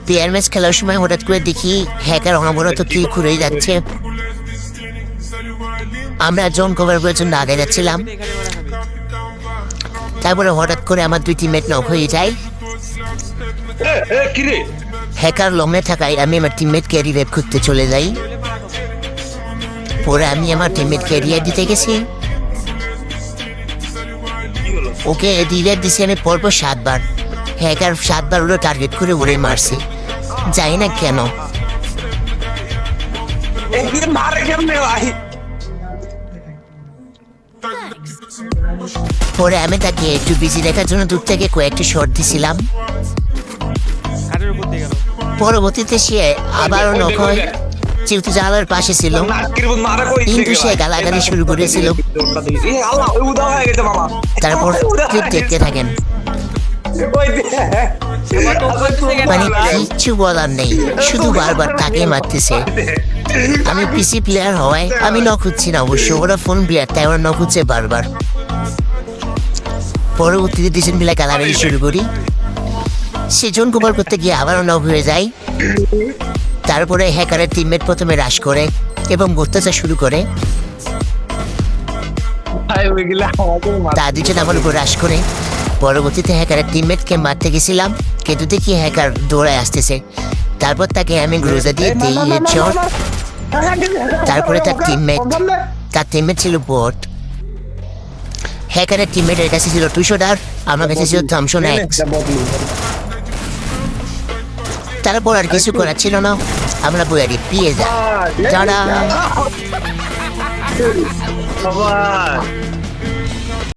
Player match খেলার সময় হঠাৎ করে দেখি হ্যাকার অনবরত কিল ঘুরেই যাচ্ছে। আমরা জোন কভার করার জন্য আগে যাচ্ছিলাম। তারপরে হঠাৎ করে আমার 2 টিমমেট নক হয়ে যায়। হ্যাকার লমে থাকায় আমি আমার টিমমেটকে রিভাইভ করতে চলে যাই। পরে আমি আমার টিমমেটকে রিভাইভ দিতে গেছি। ওকে রিভাইভ দিছি আমি পরপর 7 বার। হ্যাকার 7 বার ওরা টার্গেট করে উড়ে মারছে, জানি না কেন। পরে আমি তাকে একটু বিজি দেখার জন্য দূর থেকে কয়েকটি শট দিছিলাম। পরবর্তীতে সে আবারও নক হয়, যেহেতু জানালার পাশে ছিল, কিন্তু সে গালাগালি শুরু করেছিল। তারপর ক্লিপ দেখতে থাকেন। মানে কিচ্ছু বলার নেই, শুধু বারবার তাকে মারতেছে। আমি পিসি প্লেয়ার হওয়ায় আমি নক হচ্ছি না, অবশ্য ওরা ফোন প্লেয়ার, তাই ওরা নক হচ্ছে বারবার। পরবর্তীতে 2 জন মিলে গালাগালি শুরু করি। সেজন কভার করতে গিয়ে আবারও নক হয়ে যায়। তারপরে হ্যাকারের টিমমেট প্রথমে রাশ করে এবং অত্যাচার শুরু করে। তার 2 জন আমার উপর রাশ করে। পরবর্তীতে হ্যাকারের টিমমেটকে মারতে গেছিলাম, কিন্তু দেখি হ্যাকার দৌড়ায় আসতেছে। তারপর তাকে আমি গ্রুজা দিয়ে দিই হেডশট। তারপরে তার টিমমেট ছিল বট। হ্যাকারের টিমমেটের কাছে ছিল 200 আমার কাছে ছিল থমসন এক্স। তারপর আর কিছু করার ছিল না, আমরা বইয়ারি পিয়ে যাই।